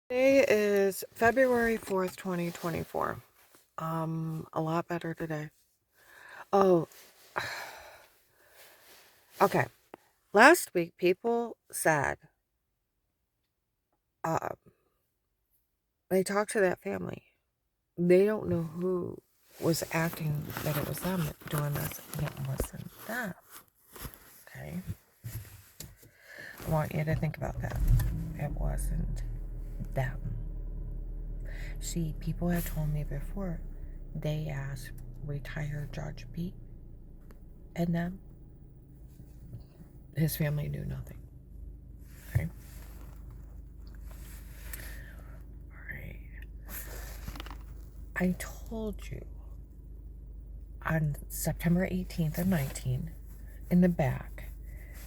Today is February 4th, 2024. A lot better today. Oh, okay. Last week, people said, uh, they talked to that family. They don't know who was acting that it was them doing this, and it wasn't them. Okay? I want you to think about that. It wasn't them. See, people had told me before they asked retired Judge Pete and them. His family knew nothing. Okay? Alright. I told you on September 18th and 19th in the back.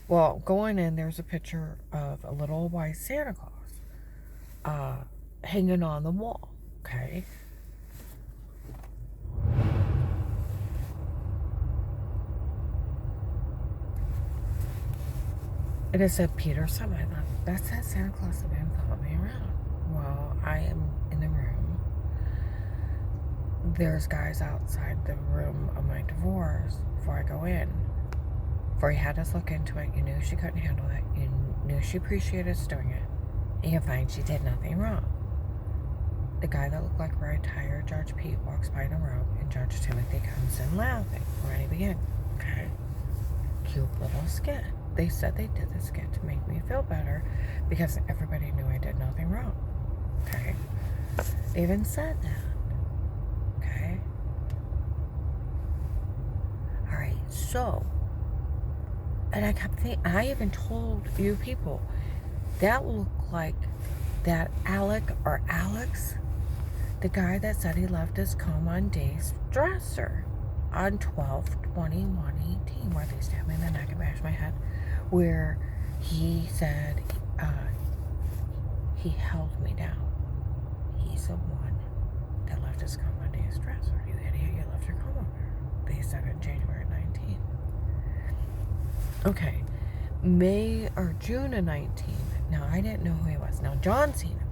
Well, going in, there's a picture of a little white Santa Claus hanging on the wall. Okay? And it said Peter Summer. I thought, that's that Santa Claus that been following me around. Well, I am in the room. There's guys outside the room of my divorce before I go in. Before you had us look into it, you knew she couldn't handle it. You knew she appreciated us doing it. And you find she did nothing wrong. The guy that looked like a retired Judge Pete walks by the room, and Judge Timothy comes in laughing. Ready, begin. Okay. Cute little skit. They said they did the skit to make me feel better because everybody knew I did nothing wrong. Okay. They even said that. Okay. Alright, so, and I kept thinking, I even told you people, that looked like that Alec or Alex, the guy that said he left his comb on Dave's dresser on 12/21/18, where they stabbed me in the neck and bashed my head, where he said he held me down. He's the one that left his comb on Dave's dresser. You idiot, you left your comb on there. They said it January 19th. Okay, May or June of 19. Now, I didn't know who he was. Now, John seen him.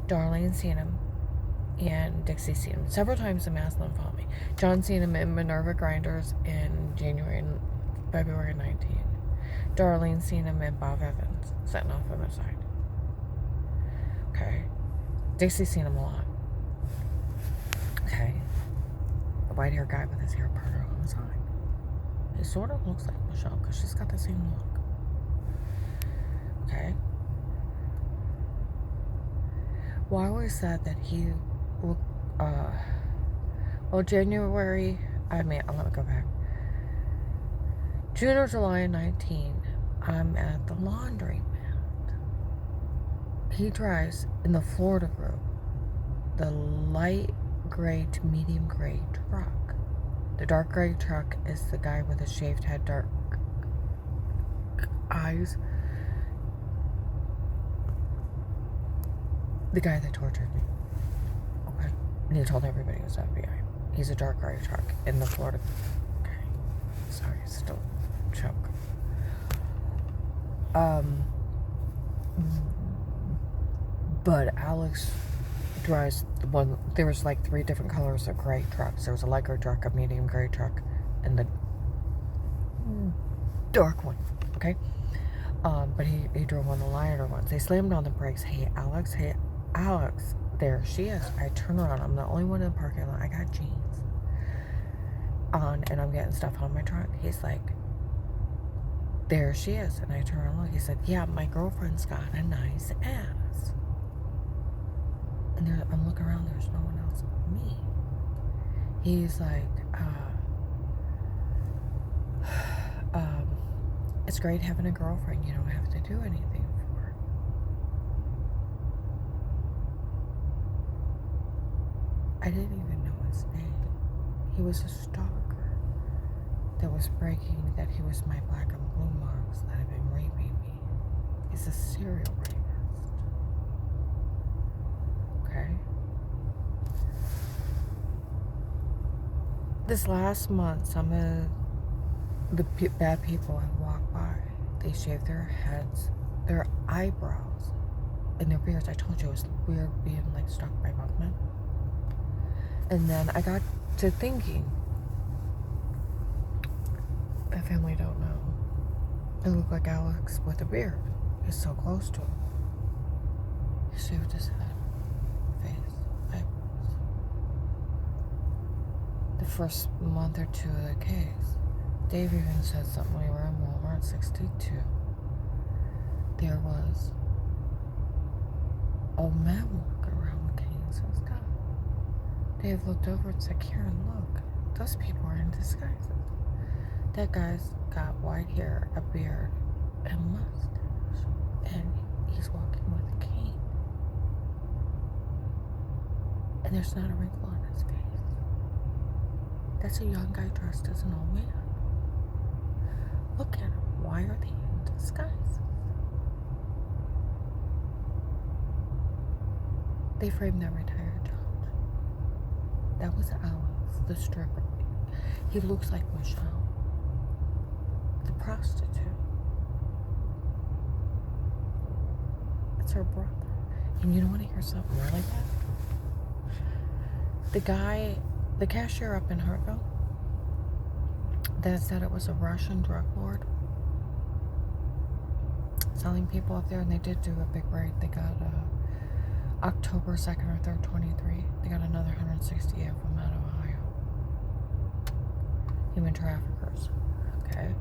Darlene seen him. And Dixie seen him several times in Maslin followed me. John seen him in Minerva Grinders in January and February 19. Darlene seen him in Bob Evans, sitting off on the side. Okay. Dixie seen him a lot. Okay. The white-haired guy with his hair parted on the side. He sort of looks like Michelle because she's got the same look. Okay. Well, I always said that he looked, January, let me go back. June or July of 19, I'm at the laundromat. He drives in the Florida group, the light gray to medium gray truck. The dark gray truck is the guy with a shaved head, dark eyes. The guy that tortured me. Okay. And he told everybody it was FBI. He's a dark gray truck in the Florida. Okay. Sorry, still choke. But Alex drives the one. There was like 3 different colors of gray trucks. There was a light gray truck, a medium gray truck, and the dark one. Okay. But he drove one of the lighter ones. They slammed on the brakes. Hey, Alex. There she is. I turn around. I'm the only one in the parking lot. I got jeans on, and I'm getting stuff on my trunk. He's like, there she is. And I turn around and look. He said, yeah, my girlfriend's got a nice ass. And I'm looking around. There's no one else but me. He's like, it's great having a girlfriend you don't have to do anything for. I didn't even know his name. He was a stalker that was bragging that he was my black and blue marks that had been raping me. He's a serial rapist. Okay? This last month, some of the bad people have walked by. They shave their heads, their eyebrows, in their beards. I told you it was weird being like stalked by bunkmen. And then I got to thinking, that family don't know. It looked like Alex with a beard. He's so close to him. He shaved his head, face, eyebrows. The first month or two of the case, Dave even said something. We were in Walmart 62. There was old men walking around with canes and stuff. Dave looked over and said, Karen, look, those people are in disguises. That guy's got white hair, a beard, and mustache, and he's walking with a cane. And there's not a wrinkle on his face. That's a young guy dressed as an old man. Look at him. Why are they in disguise? They framed that retired judge. That was Alex, the stripper. He looks like Michelle, the prostitute. It's her brother. And you don't want to hear something really bad? The guy, the cashier up in Hartville, that said it was a Russian drug lord selling people up there, and they did do a big raid. They got October 2nd or 3rd, 23. They got another 168 of them out of Ohio. Human traffickers. Okay.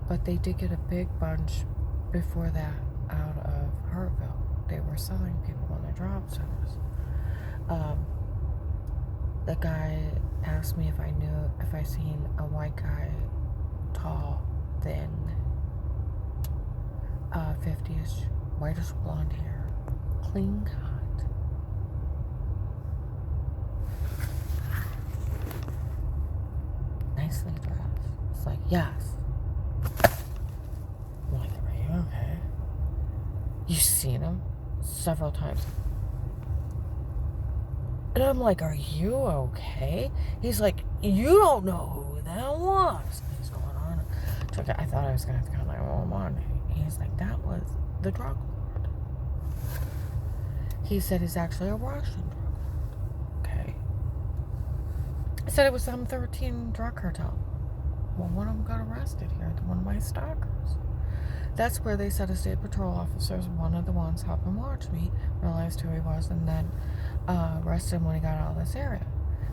But they did get a big bunch before that out of Hartville. They were selling people on their job centers. The guy asked me if I seen a white guy, tall, thin, 50ish, whitish blonde hair, clean cut. Nicely dressed. It's like, yes. I'm like, are you okay? You've seen him several times. And I'm like, are you okay? He's like, you don't know who that was. He's going on. I thought I was going to have to call 911. He's like, that was the drug lord. He said he's actually a Russian drug lord. Okay. He said it was some 13 drug cartel. Well, one of them got arrested here, one of my stalkers. That's where they said a state patrol officers, one of the ones helping watch me, realized who he was, and then arrested him when he got out of this area.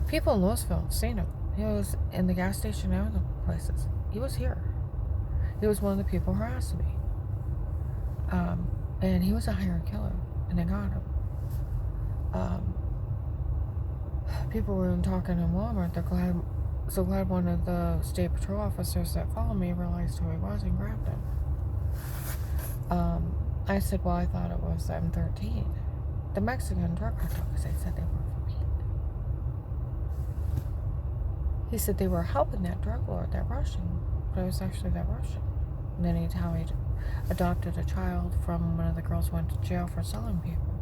People in Louisville have seen him. He was in the gas station and other places. He was here. He was one of the people harassing me. And he was a hired killer, and they got him. People were even talking in Walmart. They're so glad one of the state patrol officers that followed me realized who he was and grabbed him. I said, well, I thought it was M13. The Mexican drug cartel, because they said they were for weed. He said they were helping that drug lord, that Russian, but it was actually that Russian. And then how he adopted a child from one of the girls who went to jail for selling people.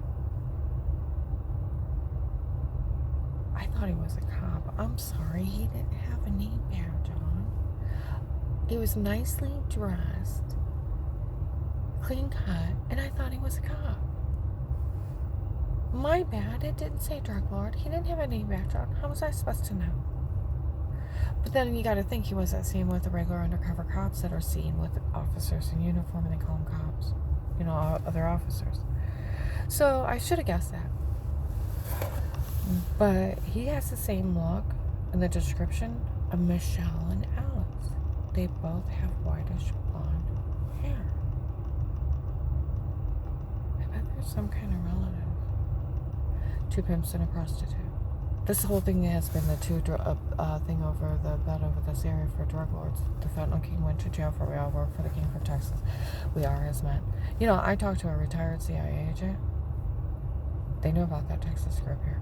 I thought he was a cop. I'm sorry, he didn't have a name badge on. He was nicely dressed, clean cut, and I thought he was a cop. My bad, it didn't say drug lord. He didn't have a name badge on. How was I supposed to know? But then you gotta think he wasn't seen with the regular undercover cops that are seen with officers in uniform, and they call them cops. You know, other officers. So I should have guessed that. But he has the same look in the description of Michelle and Alex. They both have whitish blonde hair. I bet there's some kind of relative. 2 pimps and a prostitute. This whole thing has been the thing over the bed over this area for drug lords. The fentanyl king went to jail for we all work for the king for Texas. We are his men. You know, I talked to a retired CIA agent. They knew about that Texas group here.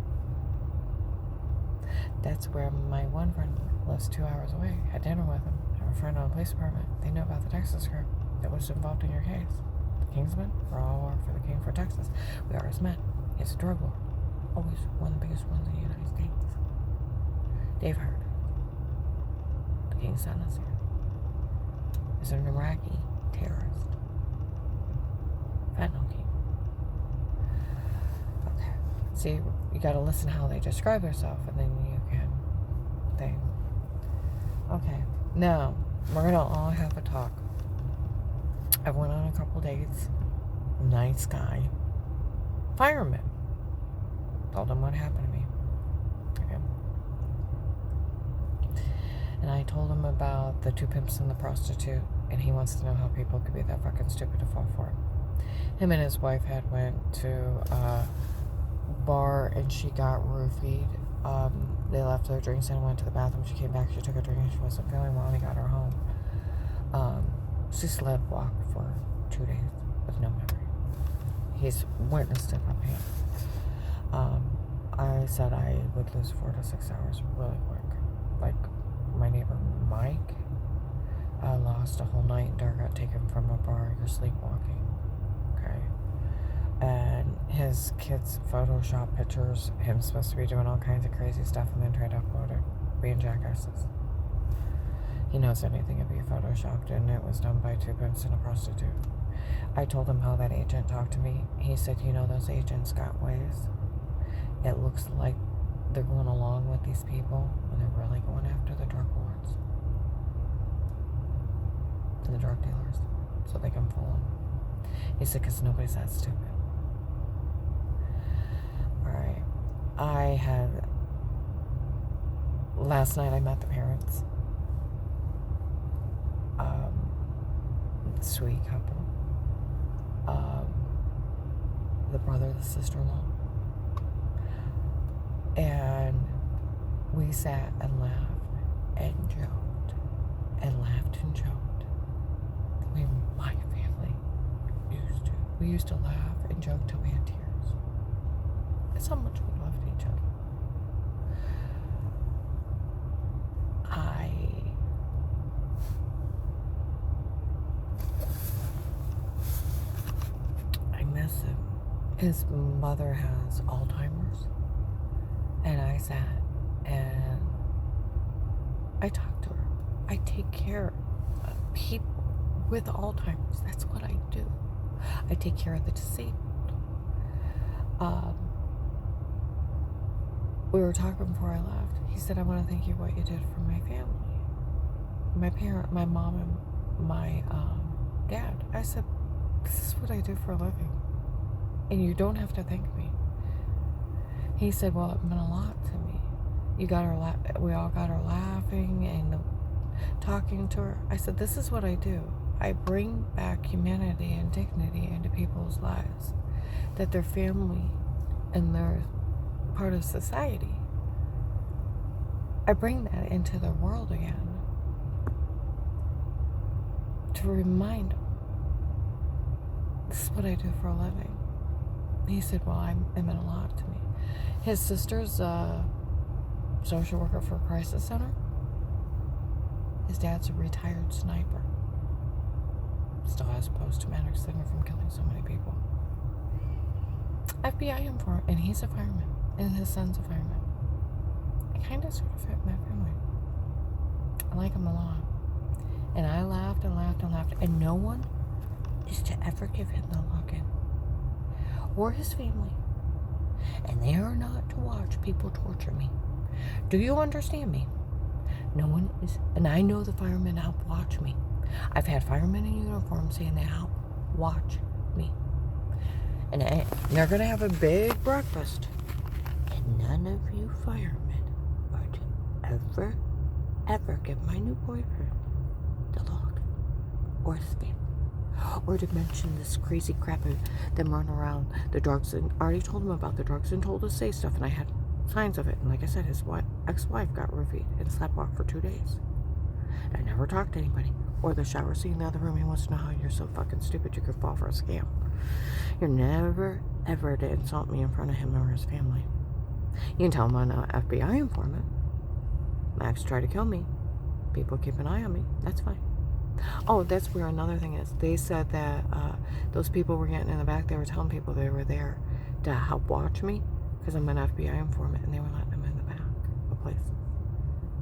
That's where my one friend lives 2 hours away. Had dinner with him. I have a friend on the police department. They knew about the Texas group that was involved in your case. The Kingsmen, we're all work for the king for Texas. We are his men. He's a drug lord. Always one of the biggest ones in the United States. Dave Hart. The king's son is here. Is an Iraqi terrorist. Fentanyl king. See, you gotta listen how they describe themselves, and then you can think. Okay, now, we're gonna all have a talk. I went on a couple dates. Nice guy. Fireman. Told him what happened to me. Okay. And I told him about the 2 pimps and the prostitute, and he wants to know how people could be that fucking stupid to fall for it. Him and his wife had went to a bar, and she got roofied. They left their drinks and went to the bathroom. She came back, she took a drink, and she wasn't feeling well, and he got her home. She sleepwalked for 2 days with no memory. He's witnessed it up here. I said I would lose 4 to 6 hours really quick. Like my neighbor Mike lost a whole night. Dara got taken from a bar. You're sleepwalking. Okay. And his kids Photoshop pictures, him supposed to be doing all kinds of crazy stuff, and then tried to upload it, being jackasses. He knows anything would be photoshopped, and it was done by 2 pimps and a prostitute. I told him how that agent talked to me. He said, you know, those agents got ways. It looks like they're going along with these people when they're really going after the drug lords and the drug dealers so they can fool them. He said, because nobody's that stupid. Alright. Last night I met the parents. Sweet couple. The brother, the sister-in-law. And we sat and laughed and joked and laughed and joked the way my family used to. We used to laugh and joke till we had tears. That's how much we loved each other. I miss him. His mother has Alzheimer's. And I sat and I talked to her. I take care of people with Alzheimer's. That's what I do. I take care of the disabled. We were talking before I left. He said, I want to thank you for what you did for my family. My mom and my dad. I said, this is what I do for a living. And you don't have to thank me. He said, well, it meant a lot to me. We all got her laughing and talking to her. I said, this is what I do. I bring back humanity and dignity into people's lives. That they're family and they're part of society. I bring that into their world again. To remind them. This is what I do for a living. He said, well, it meant a lot to me. His sister's a social worker for a crisis center. His dad's a retired sniper. Still has post-traumatic syndrome from killing so many people. FBI informant, and he's a fireman, and his son's a fireman. I kind of sort of fit my family. I like him a lot. And I laughed and laughed and laughed, and no one is to ever give him the look-in. Or his family. And they are not to watch people torture me. Do you understand me? No one is, and I know the firemen help watch me. I've had firemen in uniform saying they help watch me. And they're going to have a big breakfast. And none of you firemen are to ever give my new boyfriend the log. Or his family. Or to mention this crazy crap of them running around the drugs. And I already told him about the drugs and told us to say stuff. And I had signs of it. And like I said, his ex-wife got roofied and sleepwalked for 2 days. I never talked to anybody. Or the shower scene in the other room. He wants to know how you're so fucking stupid you could fall for a scam. You're never, ever to insult me in front of him or his family. You can tell him I'm an FBI informant. Max tried to kill me. People keep an eye on me. That's fine. Oh, that's where another thing is. They said that those people were getting in the back. They were telling people they were there to help watch me because I'm an FBI informant, and they were letting them in the back of places.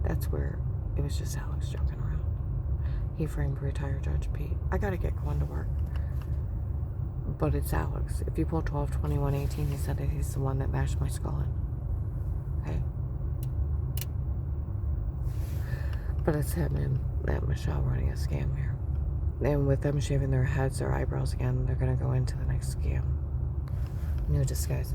That's where it was just Alex joking around. He framed retired Judge Pete. I gotta get going to work. But it's Alex. If you pull 12, 21, 18, he said that he's the one that bashed my skull in. Okay? But it's him and Michelle running a scam here. And with them shaving their heads, their eyebrows again, they're going to go into the next scam. New disguises.